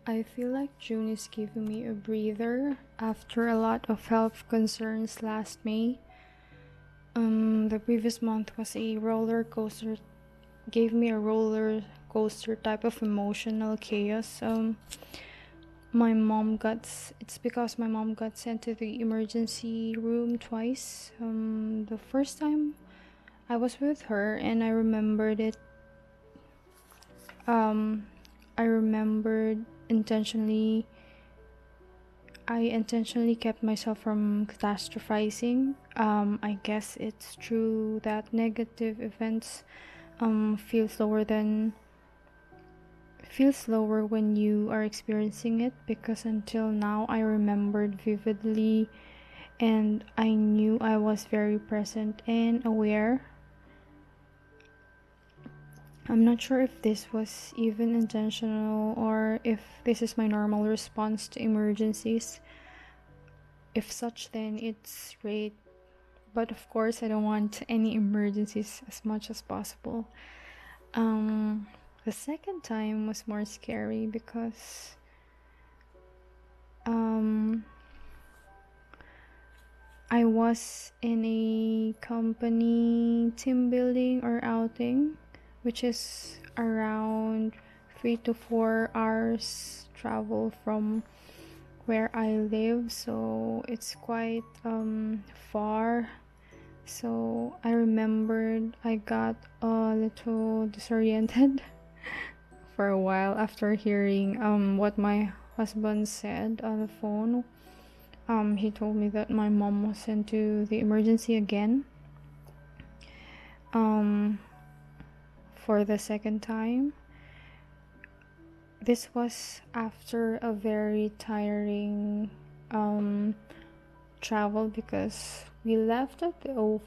I feel like June is giving me a breather after a lot of health concerns last May. The previous month was a roller coaster, gave me a roller coaster type of emotional chaos. It's because my mom got sent to the emergency room twice. The first time I was with her and I remembered I intentionally kept myself from catastrophizing. I guess it's true that negative events feel slower when you are experiencing it, because until now I remembered vividly and I knew I was very present and aware. I'm not sure if this was even intentional or if this is my normal response to emergencies. If such, then it's great. But of course, I don't want any emergencies as much as possible. The second time was more scary because I was in a company team building or outing, which is around 3 to 4 hours travel from where I live, so it's quite far. So I remembered I got a little disoriented for a while after hearing what my husband said on the phone. He told me that my mom was sent to the emergency again for the second time. This was after a very tiring travel, because we left at the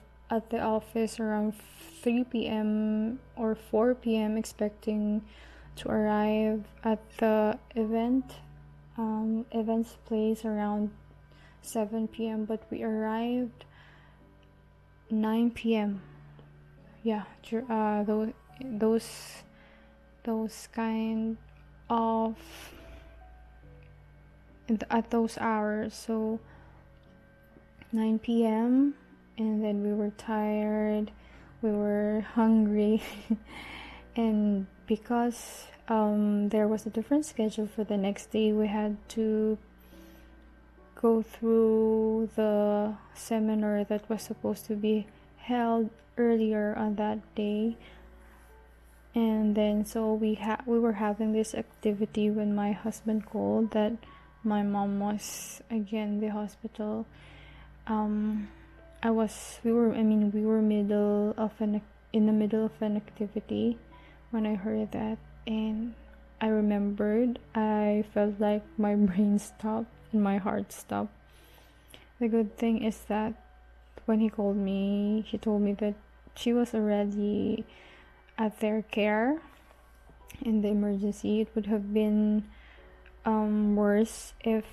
office around 3 p.m. or 4 p.m. expecting to arrive at the event's place around 7 p.m. but we arrived 9 p.m. Yeah, those kind of at those hours. So 9 p.m. and then we were tired, we were hungry and because there was a different schedule for the next day, we had to go through the seminar that was supposed to be held earlier on that day. And then so we were having this activity when my husband called that my mom was again in the hospital. We were in the middle of an activity when I heard that, and I remembered, I felt like my brain stopped and my heart stopped. The good thing is that when he called me, he told me that she was already at their care in the emergency. It would have been worse if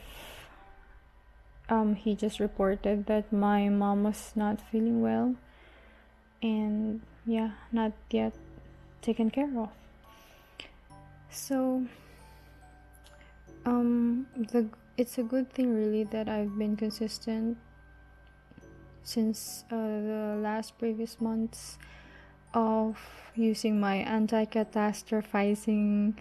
he just reported that my mom was not feeling well and not yet taken care of. So it's a good thing really that I've been consistent since the last previous months of using my anti-catastrophizing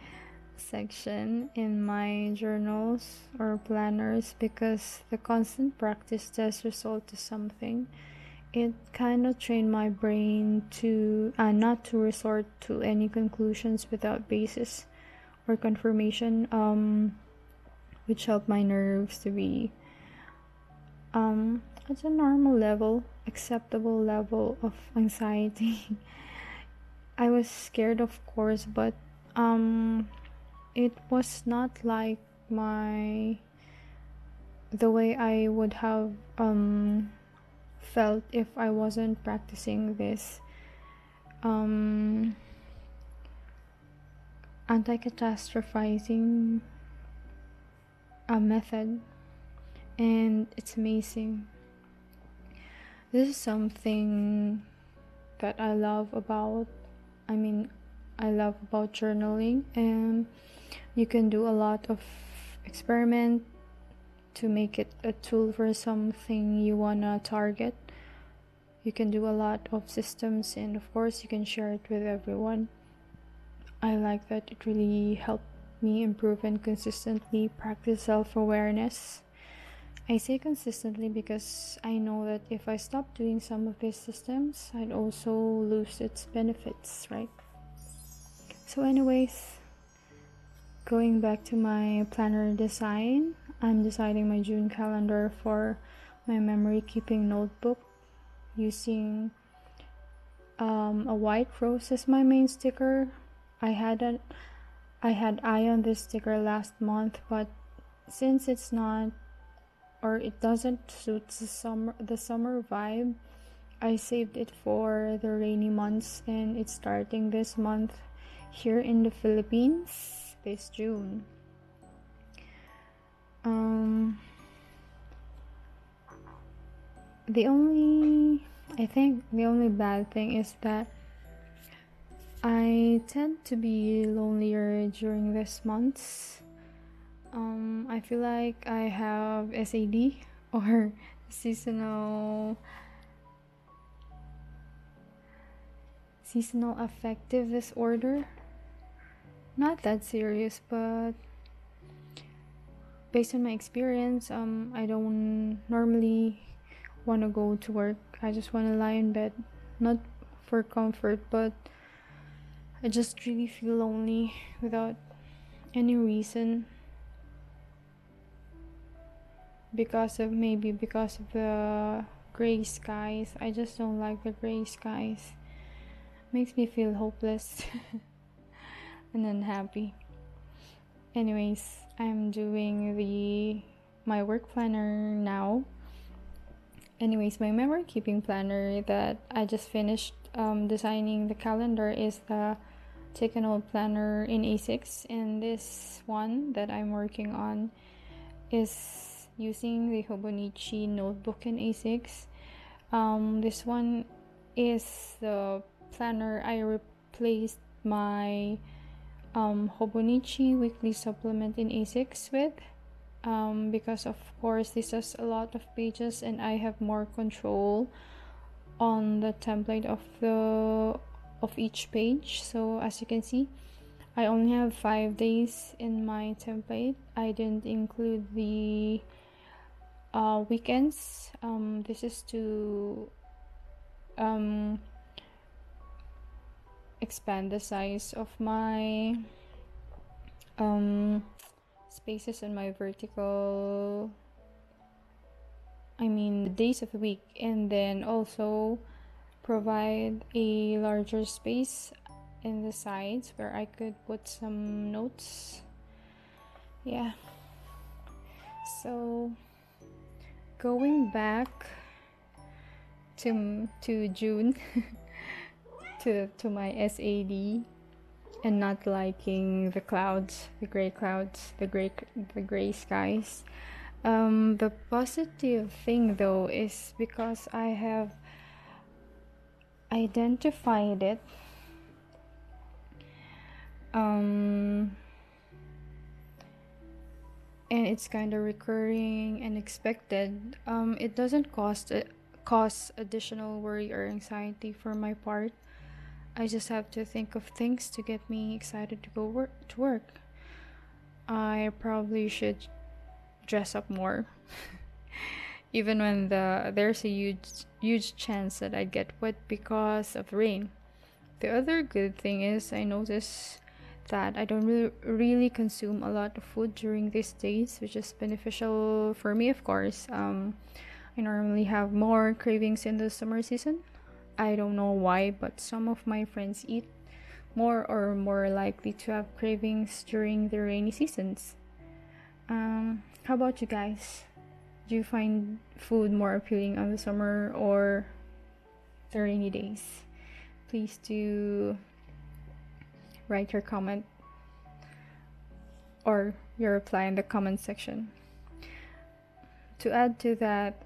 section in my journals or planners, because the constant practice does result to something. It kind of trained my brain to not to resort to any conclusions without basis or confirmation, which helped my nerves to be at a normal level, acceptable level of anxiety. I was scared, of course, but it was not like the way I would have felt if I wasn't practicing this anti-catastrophizing method, and it's amazing. This is something that I love about journaling, and You can do a lot of experiment to make it a tool for something you wanna target. You can do a lot of systems, and of course you can share it with everyone. I like that it really helped me improve and consistently practice self-awareness. I say consistently because I know that if I stop doing some of these systems, I'd also lose its benefits, right? So anyways, going back to my planner design, I'm designing my June calendar for my memory keeping notebook using a white rose as my main sticker. I had eye on this sticker last month, but since it doesn't suit the summer vibe, I saved it for the rainy months, and it's starting this month here in the Philippines this June. The only bad thing is that I tend to be lonelier during these months. I feel like I have SAD, or seasonal affective disorder. Not that serious, but based on my experience, I don't normally want to go to work. I just want to lie in bed, not for comfort, but I just really feel lonely without any reason, because of the gray skies. I just don't like the gray skies. Makes me feel hopeless and unhappy. Anyways, I'm doing my work planner now. Anyways, my memory keeping planner that I just finished designing the calendar is the Take an Old Planner in A6, and this one that I'm working on is using the Hobonichi Notebook in A6. This one is the planner I replaced my Hobonichi weekly supplement in A6 with, because of course this has a lot of pages and I have more control on the template of each page. So as you can see, I only have 5 days in my template. I didn't include the weekends. This is to expand the size of my spaces in my vertical, the days of the week, and then also provide a larger space in the sides where I could put some notes. Yeah, so going back to June to my SAD and not liking the clouds, the gray skies. The positive thing though is because I have identified it, and it's kind of recurring and expected. It doesn't cause additional worry or anxiety for my part. I just have to think of things to get me excited to go to work. I probably should dress up more, even when there's a huge chance that I'd get wet because of rain. The other good thing is I notice that I don't really consume a lot of food during these days, which is beneficial for me, of course. I normally have more cravings in the summer season. I don't know why, but some of my friends eat more or more likely to have cravings during the rainy seasons. How about you guys? Do you find food more appealing on the summer or the rainy days? Please do write your comment or your reply in the comment section. To add to that,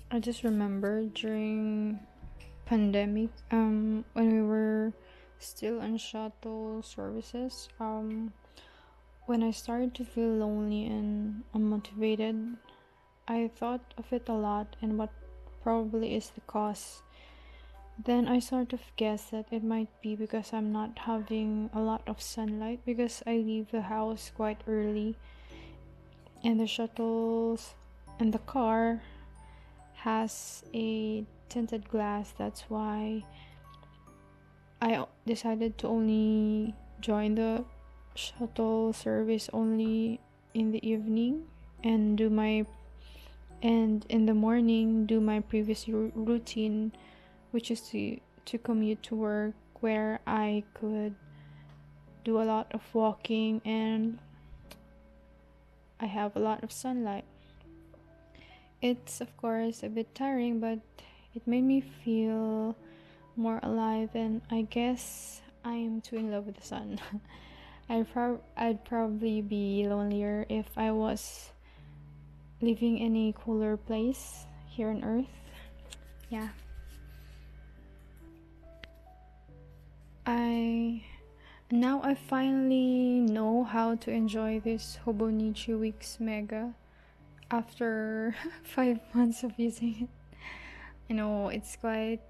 I just remember during pandemic, when we were still on shuttle services, when I started to feel lonely and unmotivated, I thought of it a lot and what probably is the cause. Then I sort of guessed that it might be because I'm not having a lot of sunlight because I leave the house quite early, and the shuttles and the car has a tinted glass. That's why I decided to only join the shuttle service only in the evening and in the morning do my previous routine, which is to commute to work, where I could do a lot of walking and I have a lot of sunlight. It's of course a bit tiring, but it made me feel more alive, and I guess I am too in love with the sun. I'd probably be lonelier if I was living in a cooler place here on Earth. Yeah. I finally know how to enjoy this Hobonichi Weeks Mega after 5 months of using it. I know it's quite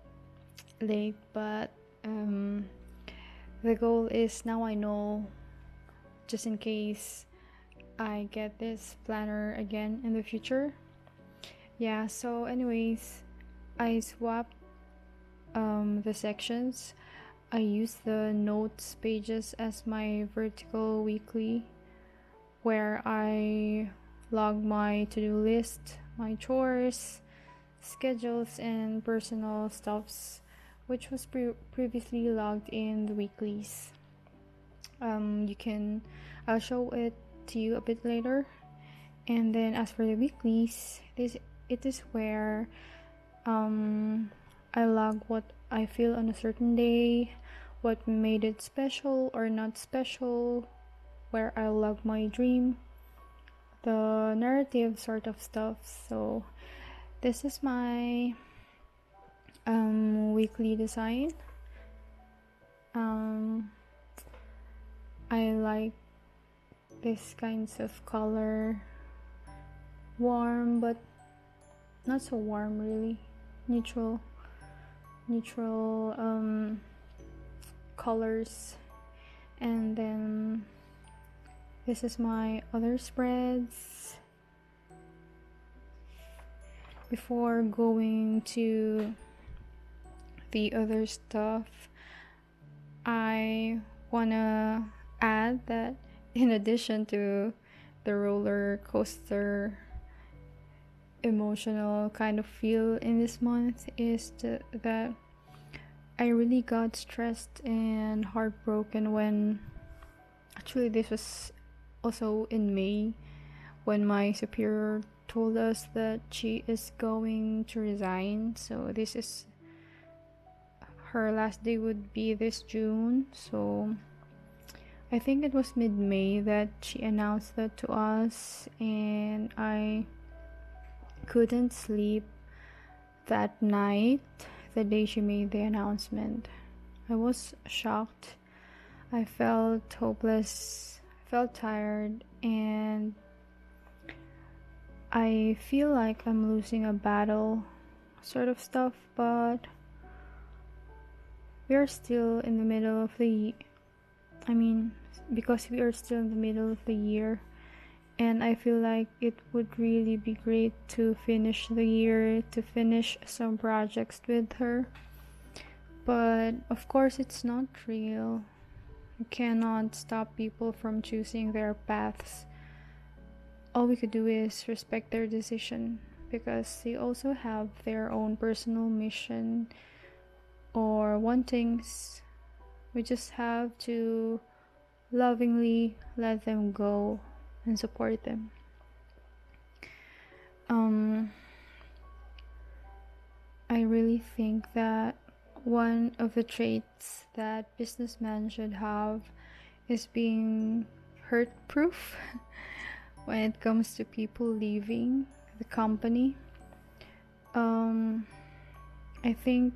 late, but the goal is now I know, just in case I get this planner again in the future. Yeah, so anyways, I swapped the sections. I use the notes pages as my vertical weekly, where I log my to-do list, my chores, schedules, and personal stuffs, which was previously logged in the weeklies. I'll show it to you a bit later. And then as for the weeklies, it is where I log what I feel on a certain day, what made it special or not special, where I log my dream, the narrative sort of stuff. So this is my weekly design. I like this kinds of color, warm but not so warm, really neutral colors. And then this is my other spreads. Before going to the other stuff, I wanna add that in addition to the roller coaster emotional kind of feel in this month is that I really got stressed and heartbroken when, actually this was also in May, when my superior told us that she is going to resign. So this is her last day, would be this June. So I think it was mid-May that she announced that to us, and I couldn't sleep that night, the day she made the announcement. I was shocked. I felt hopeless. I felt tired, and I feel like I'm losing a battle, sort of stuff, but we are still in the middle of because we are still in the middle of the year, and I feel like it would really be great to finish the year, to finish some projects with her. But of course, it's not real. You cannot stop people from choosing their paths. All we could do is respect their decision, because they also have their own personal mission or wantings. We just have to lovingly let them go and support them. I really think that one of the traits that businessmen should have is being hurt proof when it comes to people leaving the company. I think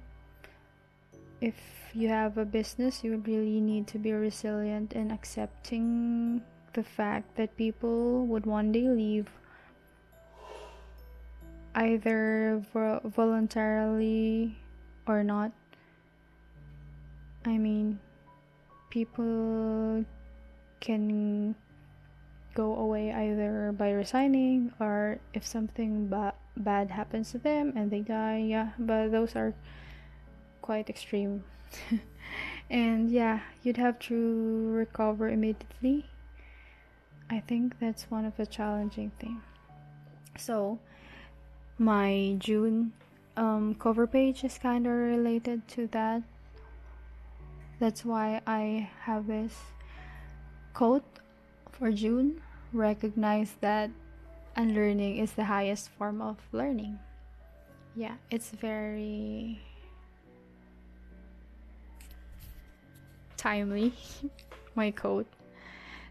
if you have a business, you really need to be resilient and accepting the fact that people would one day leave, either voluntarily or not. I mean, people can go away either by resigning or if something bad happens to them and they die. Yeah, but those are quite extreme. And yeah, you'd have to recover immediately. I think that's one of the challenging things. So my June cover page is kind of related to that. That's why I have this quote for June: recognize that unlearning is the highest form of learning. Yeah, it's very timely, my quote.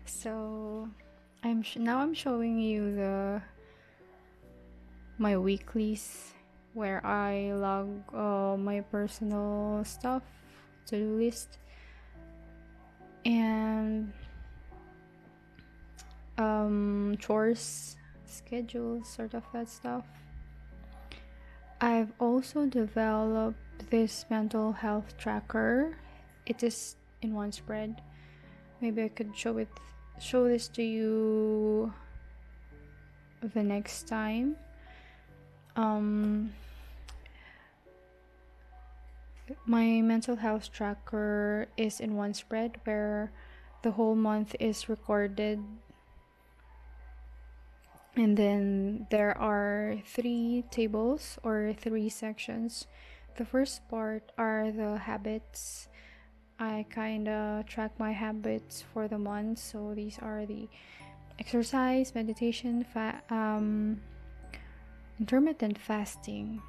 So now I'm showing you my weeklies where I log my personal stuff, to-do list, and chores, schedule, sort of that stuff. I've also developed this mental health tracker. It is in one spread. Maybe I could show this to you the next time. My mental health tracker is in one spread where the whole month is recorded, and then there are 3 tables or 3 sections. The first part are the habits. I kind of track my habits for the month. So these are the exercise, meditation, intermittent fasting.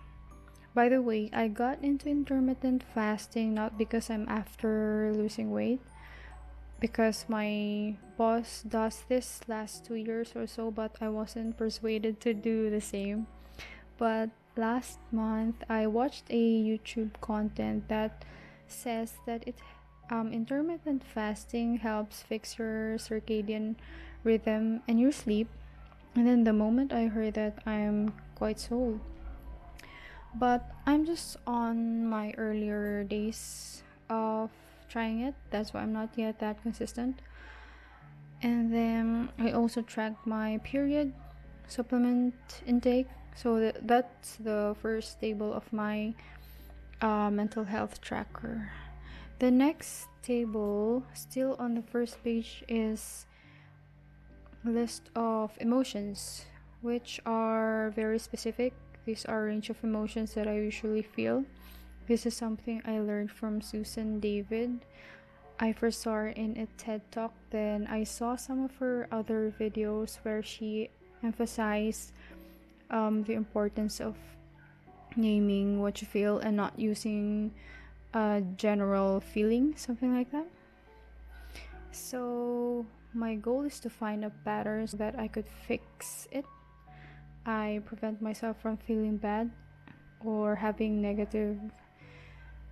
By the way, I got into intermittent fasting not because I'm after losing weight, because my boss does this last 2 years or so, but I wasn't persuaded to do the same. But last month I watched a YouTube content that says that intermittent fasting helps fix your circadian rhythm and your sleep. And then the moment I heard that, I'm quite sold. But I'm just on my earlier days of trying it. That's why I'm not yet that consistent. And then I also track my period supplement intake. So that's the first table of my mental health tracker. The next table, still on the first page, is a list of emotions, which are very specific. These are a range of emotions that I usually feel. This is something I learned from Susan David. I first saw her in a TED Talk, then I saw some of her other videos where she emphasized the importance of naming what you feel and not using a general feeling, something like that. So my goal is to find a pattern so that I could fix it. I prevent myself from feeling bad or having negative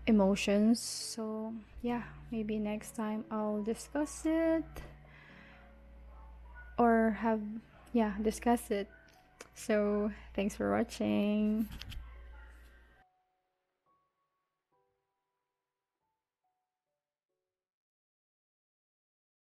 emotions. So yeah, maybe next time I'll discuss it or discuss it. So thanks for watching.